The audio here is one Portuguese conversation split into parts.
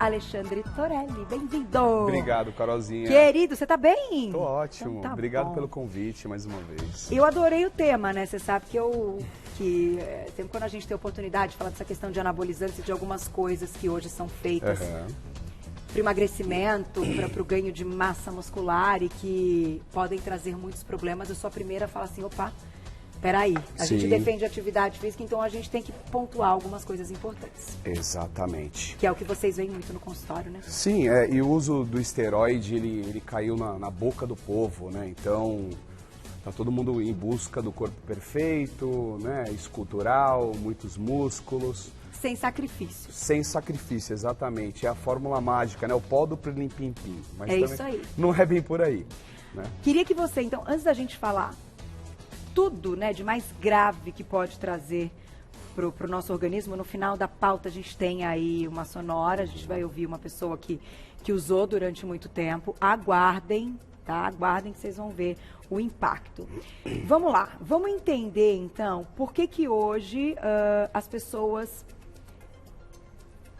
Alexandre Torelli. Bem-vindo! Obrigado, Carolzinha. Querido, você tá bem? Tô ótimo. Então tá Obrigado bom. pelo convite mais uma vez. Eu adorei o tema, né? Você sabe que sempre quando a gente tem a oportunidade de falar dessa questão de anabolizantes e de algumas coisas que hoje são feitas para o emagrecimento, para o ganho de massa muscular e que podem trazer muitos problemas, eu sou a primeira a falar assim, opa, peraí, a gente defende a atividade física, então a gente tem que pontuar algumas coisas importantes. Exatamente. Que é o que vocês veem muito no consultório, né? Sim, e o uso do esteroide, ele caiu na boca do povo, né? Então, tá todo mundo em busca do corpo perfeito, né? Escultural, muitos músculos. Sem sacrifício. Sem sacrifício, exatamente. É a fórmula mágica, né? O pó do pirlim-pim-pim. Mas é isso aí. Não é bem por aí, né? Queria que você, então, antes da gente falar tudo, né, de mais grave que pode trazer pro nosso organismo, no final da pauta a gente tem aí uma sonora, a gente vai ouvir uma pessoa que usou durante muito tempo. Aguardem, tá? Aguardem que vocês vão ver o impacto. Vamos lá, vamos entender então por que hoje as pessoas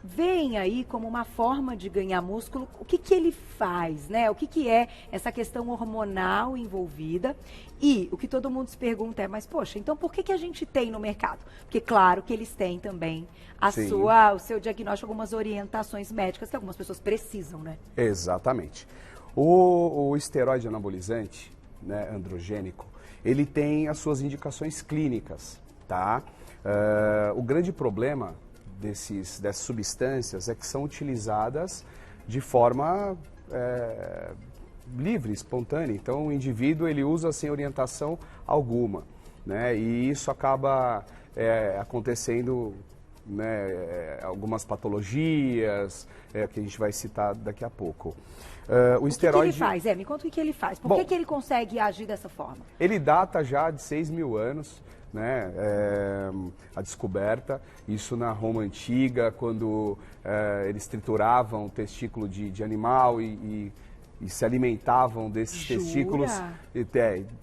veem aí como uma forma de ganhar músculo. O que ele faz, né? O que é essa questão hormonal envolvida? E o que todo mundo se pergunta é, mas poxa, então por que a gente tem no mercado? Porque claro que eles têm também o seu diagnóstico, algumas orientações médicas que algumas pessoas precisam, né? Exatamente. O esteroide anabolizante, né, androgênico, ele tem as suas indicações clínicas, tá? O grande problema dessas substâncias é que são utilizadas de forma livre, espontânea. Então o indivíduo ele usa sem orientação alguma, né? E isso acaba acontecendo, né, algumas patologias que a gente vai citar daqui a pouco. O esteroide... que ele faz? Me conta o que ele faz. Por que ele consegue agir dessa forma? Ele data já de 6.000 anos, né, a descoberta, isso na Roma Antiga, quando eles trituravam o testículo de animal e se alimentavam desses testículos, e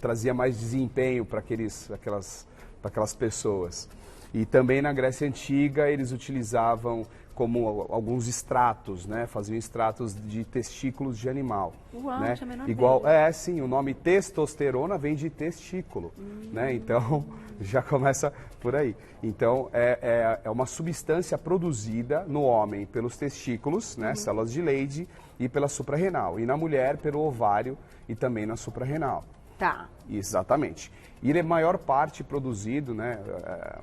trazia mais desempenho para aquelas pessoas. E também na Grécia Antiga eles utilizavam como alguns extratos, né? Faziam extratos de testículos de animal. Uau, né? Igual, sim, o nome testosterona vem de testículo, né? Então já começa por aí. Então é uma substância produzida no homem pelos testículos, né? Células de Leydig, e pela suprarrenal. E na mulher pelo ovário e também na suprarrenal. Tá. Exatamente. E ele é maior parte produzido, né?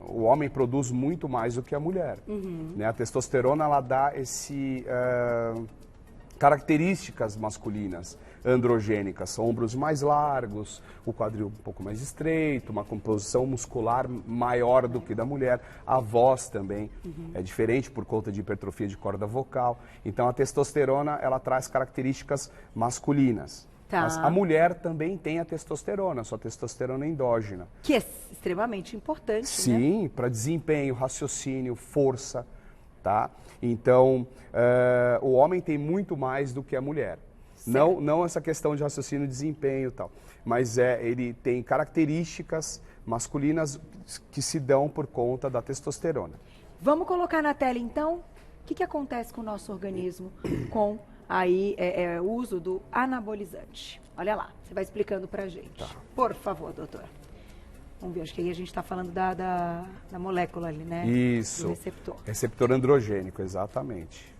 O homem produz muito mais do que a mulher. Né? A testosterona, ela dá características masculinas, androgênicas, ombros mais largos, o quadril um pouco mais estreito, uma composição muscular maior do que da mulher, a voz também é diferente por conta de hipertrofia de corda vocal. Então a testosterona, ela traz características masculinas. Tá. Mas a mulher também tem a testosterona, sua testosterona endógena. Que é extremamente importante, né? Sim, para desempenho, raciocínio, força, tá? Então, o homem tem muito mais do que a mulher. Não essa questão de raciocínio e desempenho e tal, mas ele tem características masculinas que se dão por conta da testosterona. Vamos colocar na tela, então, o que acontece com o nosso organismo com o uso do anabolizante. Olha lá, você vai explicando pra gente. Tá. Por favor, doutor. Vamos ver, acho que aí a gente está falando da molécula ali, né? Isso. Do receptor. Receptor androgênico, exatamente.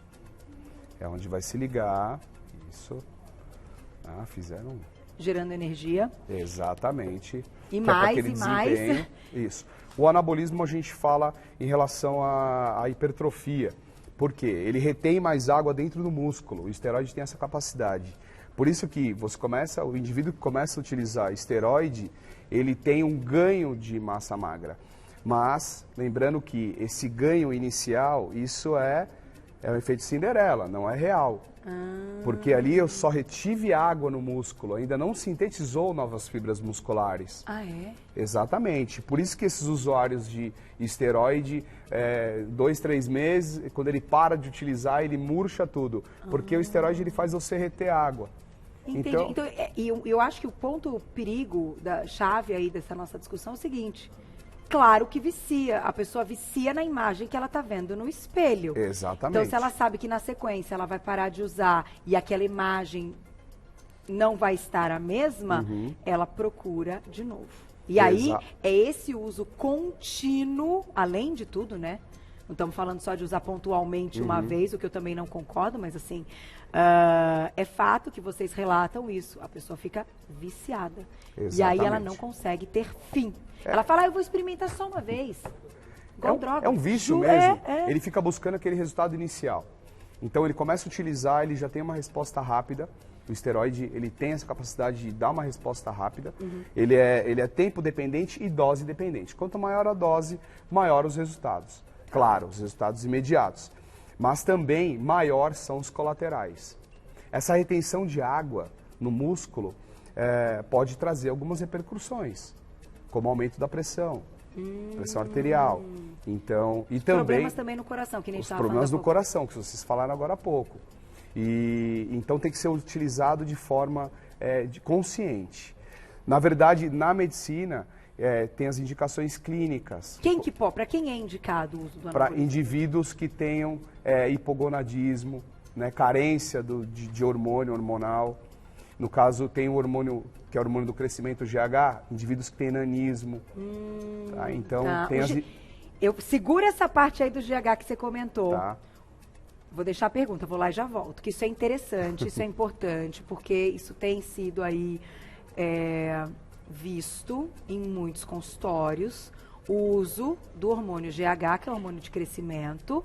É onde vai se ligar. Isso. Fizeram. Gerando energia. Exatamente. E mais, e mais. Isso. O anabolismo a gente fala em relação à hipertrofia. Por quê? Ele retém mais água dentro do músculo. O esteroide tem essa capacidade. Por isso que o indivíduo que começa a utilizar esteroide, ele tem um ganho de massa magra. Mas, lembrando que esse ganho inicial, isso é um efeito Cinderela, não é real. Porque ali eu só retive água no músculo, ainda não sintetizou novas fibras musculares. Ah, é? Exatamente. Por isso que esses usuários de esteroide, 2, 3 meses, quando ele para de utilizar, ele murcha tudo. Porque o esteroide ele faz você reter água. Entendi. Então, eu acho que o ponto perigo da chave aí dessa nossa discussão é o seguinte: claro que vicia. A pessoa vicia na imagem que ela está vendo no espelho. Exatamente. Então, se ela sabe que na sequência ela vai parar de usar e aquela imagem não vai estar a mesma, ela procura de novo. E aí, é esse uso contínuo, além de tudo, né? Não estamos falando só de usar pontualmente uma vez, o que eu também não concordo, mas assim, é fato que vocês relatam isso. A pessoa fica viciada. Exatamente. E aí ela não consegue ter fim. Ela fala, eu vou experimentar só uma vez. Igual droga. É um vício mesmo. Ele fica buscando aquele resultado inicial. Então ele começa a utilizar, ele já tem uma resposta rápida. O esteroide, ele tem essa capacidade de dar uma resposta rápida. Ele é tempo dependente e dose dependente. Quanto maior a dose, maior os resultados. Claro, os resultados imediatos. Mas também maior são os colaterais. Essa retenção de água no músculo pode trazer algumas repercussões, como aumento da pressão arterial. Então, e também problemas também no coração, que nem os problemas no coração, que vocês falaram agora há pouco. E então tem que ser utilizado de forma consciente. Na verdade, na medicina tem as indicações clínicas. Para quem é indicado o uso do para anabolizante? indivíduos que tenham hipogonadismo, né, carência de hormonal. No caso, tem o hormônio, que é o hormônio do crescimento, o GH, indivíduos que têm nanismo. Tá? Então, tem segura essa parte aí do GH que você comentou. Tá. Vou deixar a pergunta, vou lá e já volto. Que isso é interessante, isso é importante, porque isso tem sido aí visto em muitos consultórios, o uso do hormônio GH, que é o hormônio de crescimento,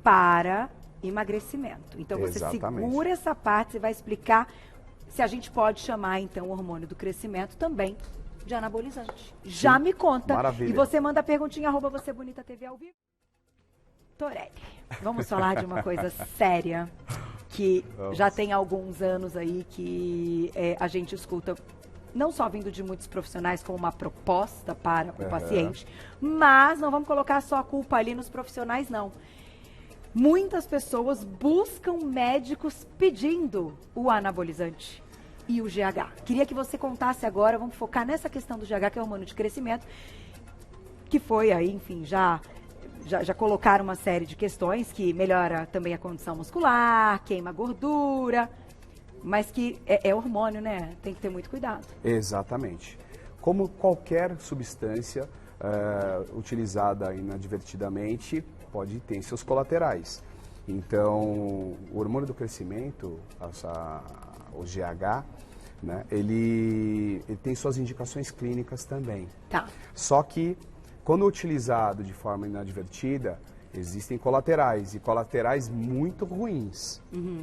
para emagrecimento. Então, você segura essa parte, você vai explicar se a gente pode chamar, então, o hormônio do crescimento também de anabolizante. Sim. Já me conta. Maravilha. E você manda a perguntinha, @VocêBonitaTV ao vivo. Torelli, vamos falar de uma coisa séria, que já tem alguns anos aí que a gente escuta, não só vindo de muitos profissionais como uma proposta para o paciente, mas não vamos colocar só a culpa ali nos profissionais, não. Muitas pessoas buscam médicos pedindo o anabolizante e o GH. Queria que você contasse agora, vamos focar nessa questão do GH, que é o hormônio de crescimento, que foi aí, enfim, já colocaram uma série de questões que melhora também a condição muscular, queima gordura, mas que é hormônio, né? Tem que ter muito cuidado. Exatamente. Como qualquer substância utilizada inadvertidamente, pode ter seus colaterais. Então, o hormônio do crescimento, o GH, né, ele tem suas indicações clínicas também. Tá. Só que, quando utilizado de forma inadvertida, existem colaterais, e colaterais muito ruins.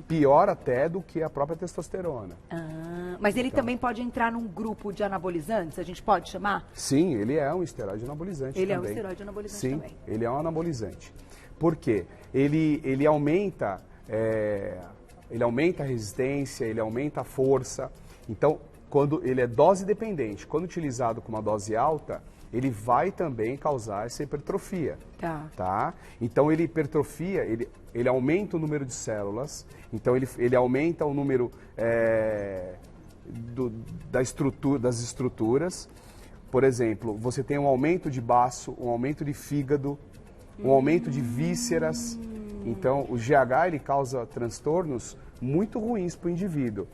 Pior até do que a própria testosterona. Mas ele também pode entrar num grupo de anabolizantes, a gente pode chamar? Sim, ele é um esteroide anabolizante ele também. É um esteroide anabolizante Sim, também. ele é um anabolizante. Por quê? Ele aumenta a resistência, ele aumenta a força. Então, quando ele é dose dependente, quando utilizado com uma dose alta, ele vai também causar essa hipertrofia. Tá? Então, ele hipertrofia, ele aumenta o número de células, então ele aumenta o número das estruturas. Por exemplo, você tem um aumento de baço, um aumento de fígado, um aumento de vísceras. Então, o GH ele causa transtornos muito ruins para o indivíduo.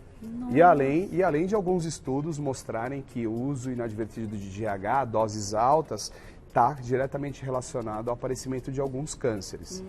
E além de alguns estudos mostrarem que o uso inadvertido de GH, doses altas, está diretamente relacionado ao aparecimento de alguns cânceres.